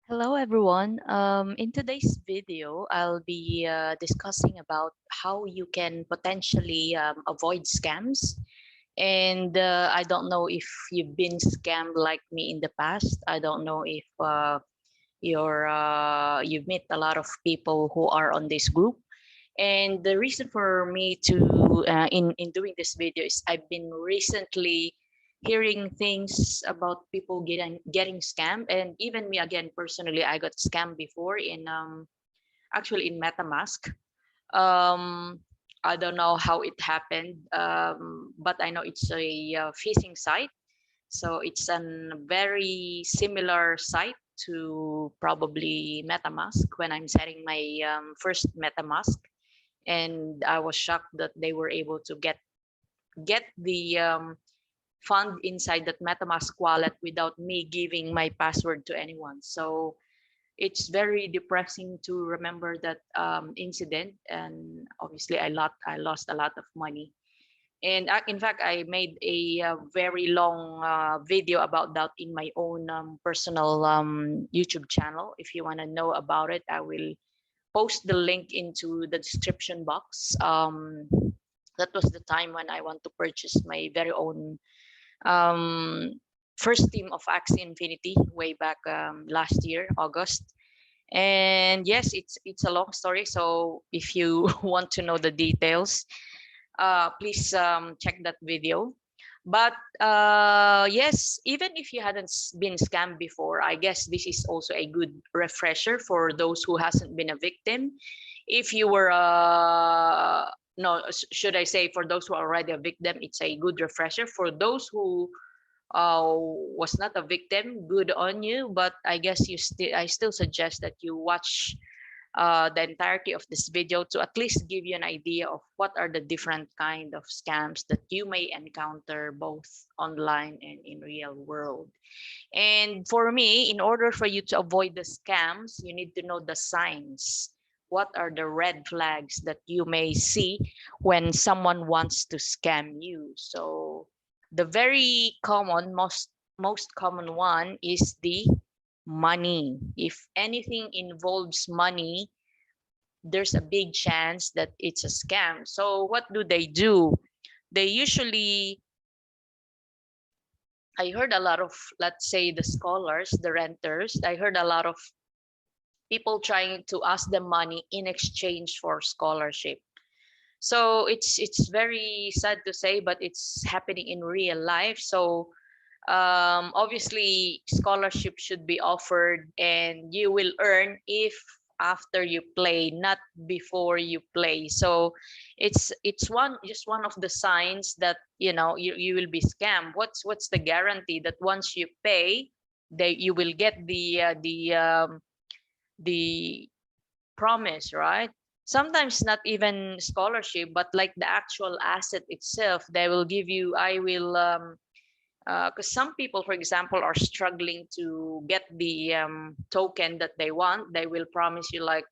Hello everyone. In today's video, I'll be discussing about how you can potentially avoid scams. And I don't know if you've been scammed like me in the past. I don't know if you've met a lot of people who are on this group. And the reason for me to in doing this video is I've been recently hearing things about people getting scammed, and even me again personally, I got scammed before in actually in MetaMask. Um, I don't know how it happened, but I know it's a phishing site. So it's a very similar site to probably MetaMask when I'm setting my first MetaMask, and I was shocked that they were able to get the fund inside that MetaMask wallet without me giving my password to anyone. So it's very depressing to remember that incident, and obviously I lost a lot of money. And in fact, I made a very long video about that in my own personal YouTube channel. If you want to know about it, I will post the link into the description box. That was the time when I want to purchase my very own um, first team of Axie Infinity way back last year, August. And yes, it's a long story. So if you want to know the details, please check that video. But yes, even if you hadn't been scammed before, I guess this is also a good refresher for those who hasn't been a victim. If you were no, should I say, for those who are already a victim, it's a good refresher. For those who was not a victim, good on you. But I guess I still suggest that you watch the entirety of this video to at least give you an idea of what are the different kind of scams that you may encounter both online and in real world. And for me, in order for you to avoid the scams, you need to know the signs. What are the red flags that you may see when someone wants to scam you? So the very common, most common one is the money. If anything involves money, there's a big chance that it's a scam. So what do? They usually, I heard a lot of, let's say, the scholars, the renters, I heard a lot of people trying to ask them money in exchange for scholarship. So it's very sad to say, but it's happening in real life. So obviously scholarship should be offered, and you will earn if after you play, not before you play. So it's one of the signs that you will be scammed. What's the guarantee that once you pay, you will get the promise, right? Sometimes not even scholarship, but like the actual asset itself, they will give you. I will because some people, for example, are struggling to get the token that they want. They will promise you, like,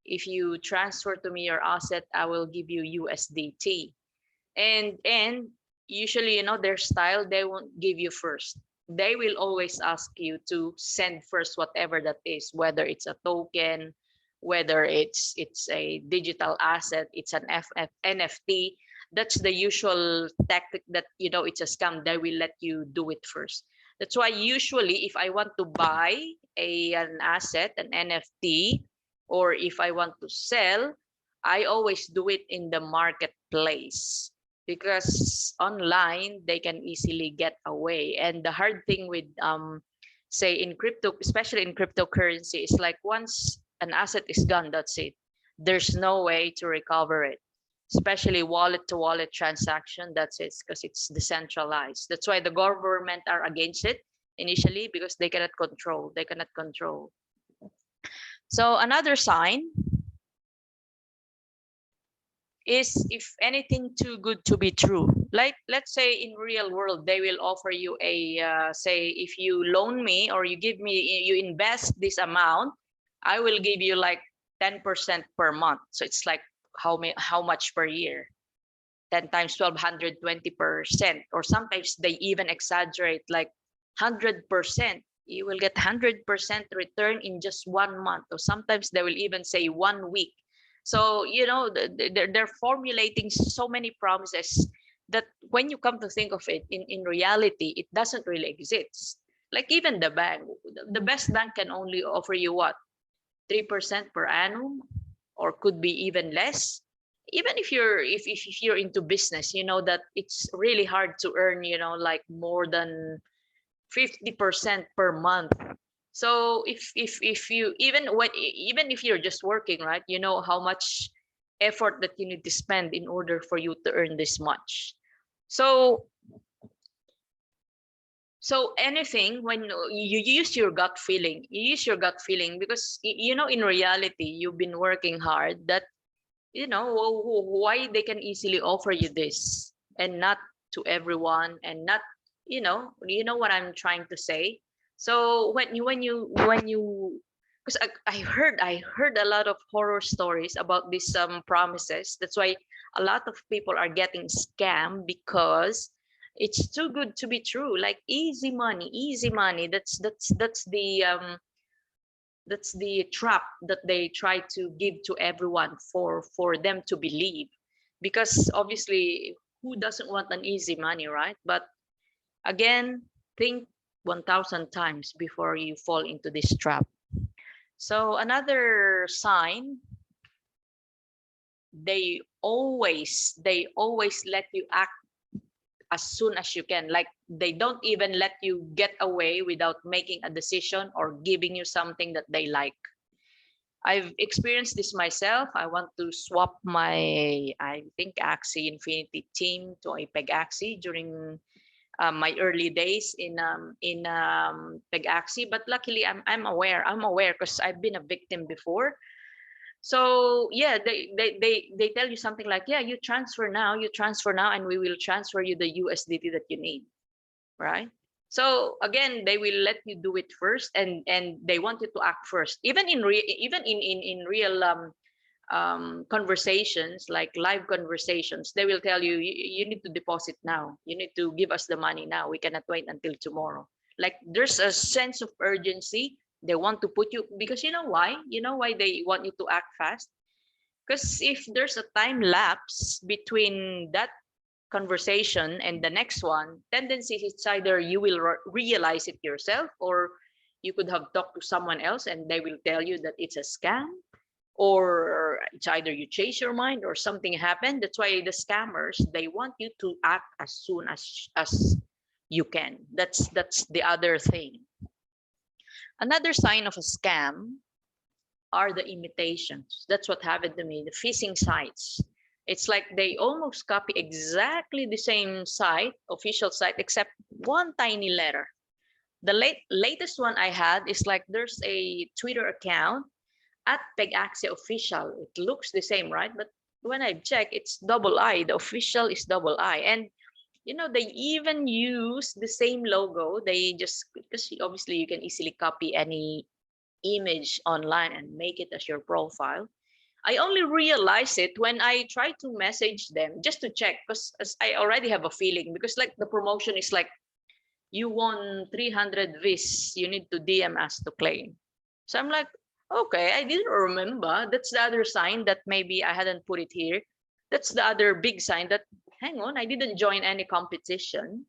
if you transfer to me your asset, I will give you USDT. And usually, their style, they won't give you first. They will always ask you to send first whatever that is, whether it's a token, whether it's a digital asset, it's an NFT. That's the usual tactic that it's a scam. They will let you do it first. That's why usually if I want to buy an asset, an NFT, or if I want to sell, I always do it in the marketplace, because online they can easily get away. And the hard thing with say in crypto, especially in cryptocurrency, is like once an asset is gone, that's it. There's no way to recover it, especially wallet to wallet transaction. That's it, because it's decentralized. That's why the government are against it initially, because they cannot control. So another sign is if anything too good to be true. Like, let's say in real world, they will offer you a say, if you loan me or you invest this amount, I will give you like 10% per month. So it's like how much per year? 10 times 12, 120%. Or sometimes they even exaggerate, like 100%. you will get 100% return in just 1 month, or sometimes they will even say 1 week. So they're formulating so many promises that when you come to think of it, in reality it doesn't really exist. Like even the bank, the best bank can only offer you what, 3% per annum, or could be even less. Even if you're into business, you know that it's really hard to earn, like more than 50% per month. So if you, even if you're just working, right, you know how much effort that you need to spend in order for you to earn this much. So anything, when you use your gut feeling, because in reality you've been working hard, that why they can easily offer you this and not to everyone, and not, what I'm trying to say. So when you because I heard a lot of horror stories about these promises. That's why a lot of people are getting scammed, because it's too good to be true. Like easy money, easy money. That's the trap that they try to give to everyone for them to believe. Because obviously, who doesn't want an easy money, right? But again, think 1,000 times before you fall into this trap. So another sign, they always let you act as soon as you can. Like they don't even let you get away without making a decision or giving you something that they like. I've experienced this myself. I want to swap my, I think, Axie Infinity team to a Peg Axie during my early days in Peg Axie. But luckily, I'm aware. I'm aware because I've been a victim before. So yeah, they tell you something like, yeah, you transfer now, and we will transfer you the USDT that you need, right? So again, they will let you do it first, and they want you to act first, even in real conversations, like live conversations. They will tell you, you need to deposit now, you need to give us the money now, we cannot wait until tomorrow. Like there's a sense of urgency. They want to put you, because you know why they want you to act fast. Because if there's a time lapse between that conversation and the next one, tendency is either you will realize it yourself, or you could have talked to someone else and they will tell you that it's a scam, or it's either you change your mind or something happened. That's why the scammers, they want you to act as soon as you can. That's the other thing. Another sign of a scam are the imitations. That's what happened to me, the phishing sites. It's like they almost copy exactly the same site, official site, except one tiny letter. The latest one I had is like, there's a Twitter account at Pegaxi official. It looks the same, right? But when I check, it's double I. The official is double I. And they even use the same logo. They just, because obviously you can easily copy any image online and make it as your profile. I only realize it when I try to message them just to check, because I already have a feeling, because like the promotion is like, you won 300 vis, you need to DM us to claim. So I'm like, okay, I didn't remember. That's the other sign that maybe I hadn't put it here. That's the other big sign that, hang on, I didn't join any competition.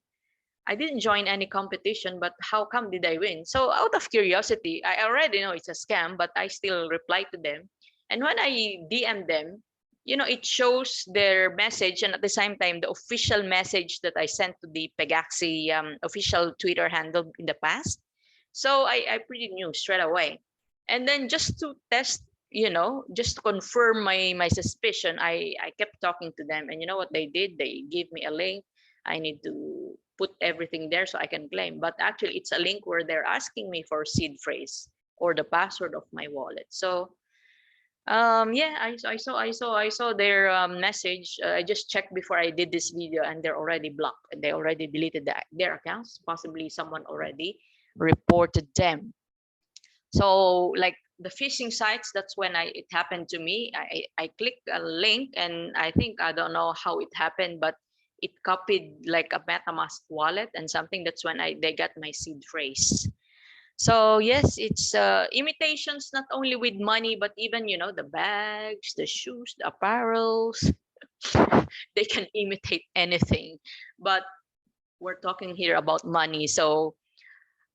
But how come did I win? So out of curiosity, I already know it's a scam, but I still reply to them. And when I DM them, it shows their message, and at the same time, the official message that I sent to the Pegaxi official Twitter handle in the past. So I pretty knew straight away. And then just to test, just to confirm my suspicion, I kept talking to them. And you know what they did? They gave me a link. I need to put everything there so I can claim. But actually, it's a link where they're asking me for seed phrase or the password of my wallet. So yeah, I saw their message. I just checked before I did this video, and they're already blocked, and they already deleted their accounts. Possibly someone already reported them. So like the phishing sites, that's when it happened to me. I clicked a link, and I think, I don't know how it happened, but it copied like a MetaMask wallet and something. That's when they got my seed phrase. So yes, it's imitations not only with money, but even the bags, the shoes, the apparels. They can imitate anything, but we're talking here about money. So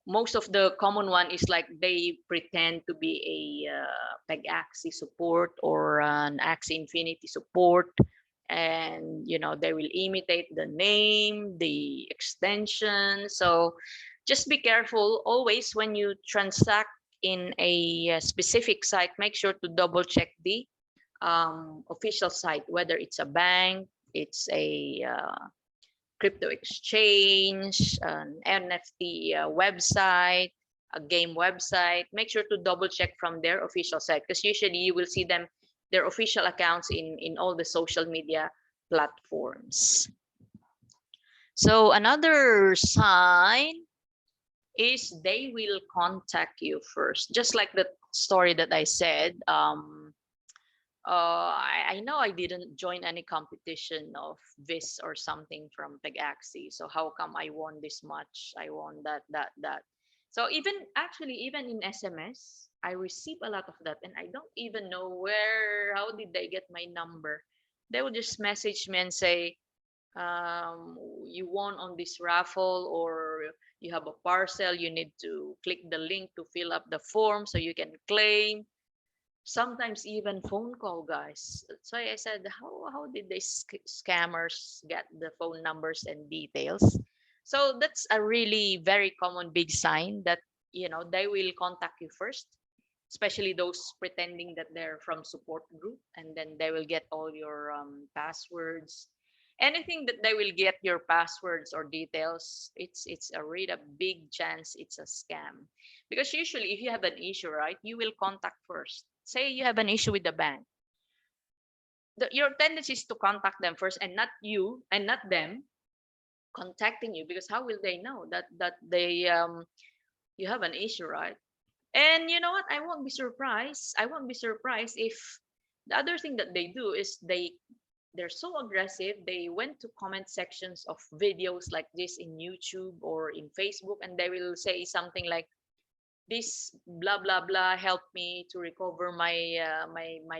most of the common one is like they pretend to be a peg axis support or an axis infinity support, and they will imitate the name, the extension. So just be careful always when you transact in a specific site. Make sure to double check the official site, whether it's a bank, it's a crypto exchange, an NFT website, a game website. Make sure to double check from their official site, because usually you will see them, their official accounts in all the social media platforms. So another sign is they will contact you first, just like the story that I said. I know I didn't join any competition of this or something from Pegaxi. So how come I won this much? I won that. So even actually, even in SMS, I receive a lot of that, and I don't even know how did they get my number. They will just message me and say, you won on this raffle, or you have a parcel. You need to click the link to fill up the form so you can claim. Sometimes even phone call, guys. So I said, how did they scammers get the phone numbers and details? So that's a really very common big sign that they will contact you first, especially those pretending that they're from support group, and then they will get all your passwords. Anything that they will get your passwords or details, it's a really a big chance it's a scam. Because usually if you have an issue, right, you will contact first. Say you have an issue with the bank, your tendency is to contact them first, and not you, and not them contacting you, because how will they know that they you have an issue, right? And you know what, I won't be surprised if the other thing that they do is they're so aggressive. They went to comment sections of videos like this in YouTube or in Facebook, and they will say something like, this blah blah blah help me to recover my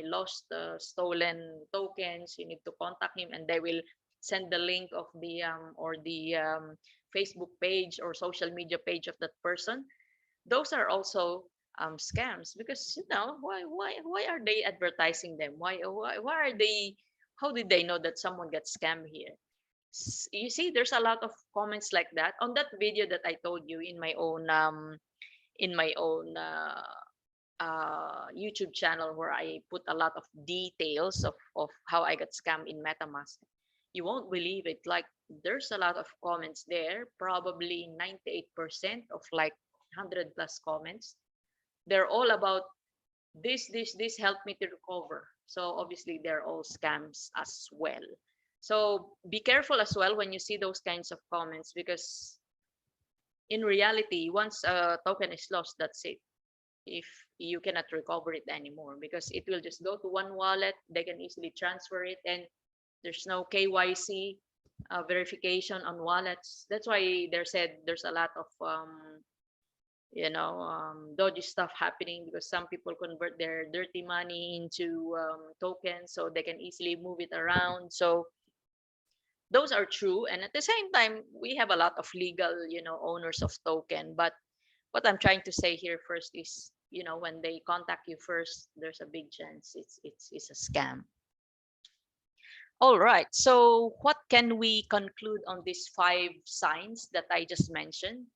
lost stolen tokens. You need to contact him, and they will send the link of the or the Facebook page or social media page of that person. Those are also scams, because why are they advertising them? Why are they, how did they know that someone got scammed here? You see, there's a lot of comments like that on that video that I told you in my own YouTube channel, where I put a lot of details of how I got scammed in MetaMask. You won't believe it. Like, there's a lot of comments there, probably 98% of like 100 plus comments. They're all about this helped me to recover. So obviously they're all scams as well. So be careful as well when you see those kinds of comments, because in reality, once a token is lost, that's it. If you cannot recover it anymore, because it will just go to one wallet, they can easily transfer it, and there's no KYC verification on wallets. That's why there's a lot of dodgy stuff happening, because some people convert their dirty money into tokens so they can easily move it around. So those are true, and at the same time we have a lot of legal owners of token. But what I'm trying to say here first is, when they contact you first, there's a big chance it's a scam. All right, so what can we conclude on these 5 signs that I just mentioned?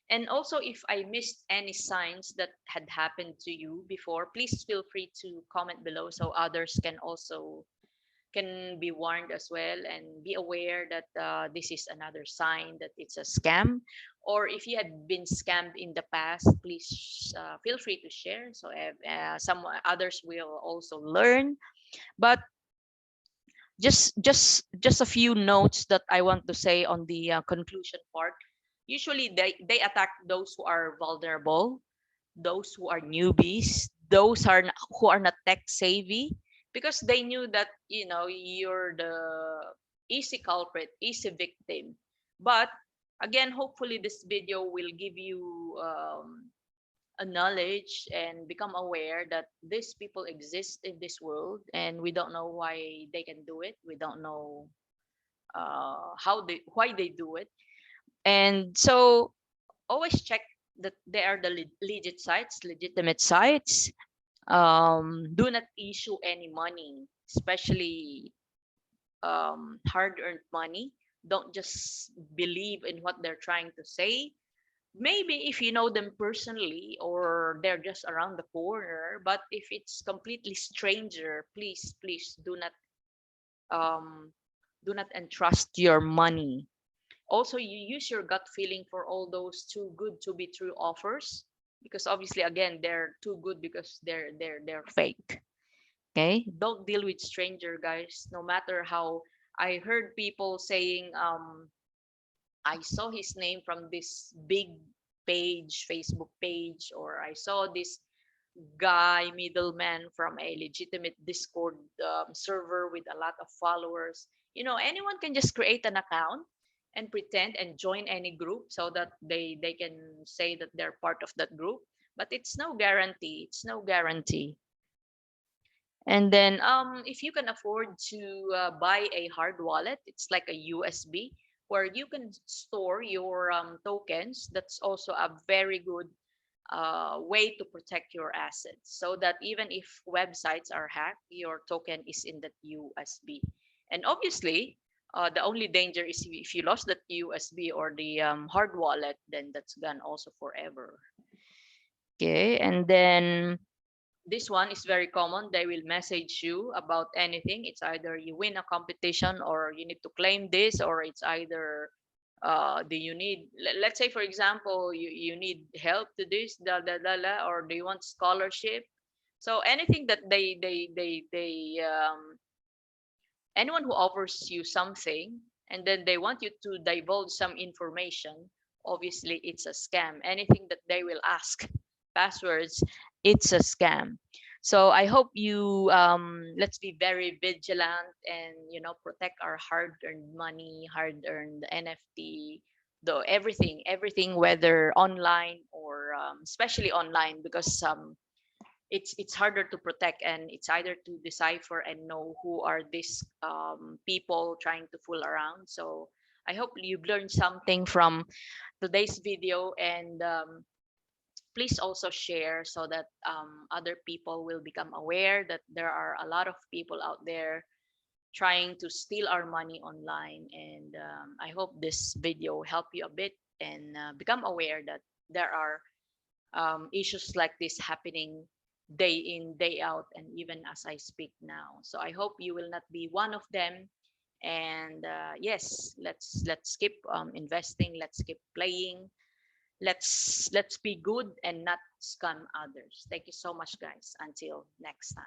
And also, if I missed any signs that had happened to you before, please feel free to comment below so others can be warned as well, and be aware that this is another sign that it's a scam. Or if you had been scammed in the past, please feel free to share, so some others will also learn. But just a few notes that I want to say on the conclusion part. Usually they attack those who are vulnerable, those who are newbies, those who are not tech savvy, because they knew that you're the easy culprit, easy victim. But again, hopefully this video will give you a knowledge and become aware that these people exist in this world, and we don't know why they can do it. We don't know how they why they do it. And so always check that they are the legit sites, legitimate sites. Do not issue any money, especially hard-earned money. Don't just believe in what they're trying to say. Maybe if you know them personally or they're just around the corner, but if it's completely stranger, please um, do not entrust your money. Also, you use your gut feeling for all those too good to be true offers, because obviously, again, they're too good because they're fake. Okay, don't deal with stranger, guys. No matter how, I heard people saying, I saw his name from this big page, Facebook page, or I saw this guy, middleman from a legitimate Discord server with a lot of followers. Anyone can just create an account and pretend and join any group so that they can say that they're part of that group. But it's no guarantee. It's no guarantee. And then if you can afford to buy a hard wallet, it's like a USB where you can store your tokens. That's also a very good way to protect your assets, so that even if websites are hacked, your token is in that USB. And obviously, the only danger is if you lost that USB or the hard wallet, then that's gone also forever. Okay, and then this one is very common. They will message you about anything. It's either you win a competition or you need to claim this, or it's either do you need, let's say for example, you need help to this, or do you want scholarship? So anything that they anyone who offers you something and then they want you to divulge some information, obviously it's a scam. Anything that they will ask, passwords, it's a scam. So I hope you let's be very vigilant and protect our hard-earned money, hard-earned NFT, though everything, whether online or especially online, because it's harder to protect, and it's either to decipher and know who are these people trying to fool around. So I hope you've learned something from today's video, and please also share so that other people will become aware that there are a lot of people out there trying to steal our money online. And I hope this video help you a bit and become aware that there are issues like this happening day in, day out, and even as I speak now. So I hope you will not be one of them. And yes, let's keep investing. Let's keep playing. Let's be good and not scam others. Thank you so much, guys. Until next time.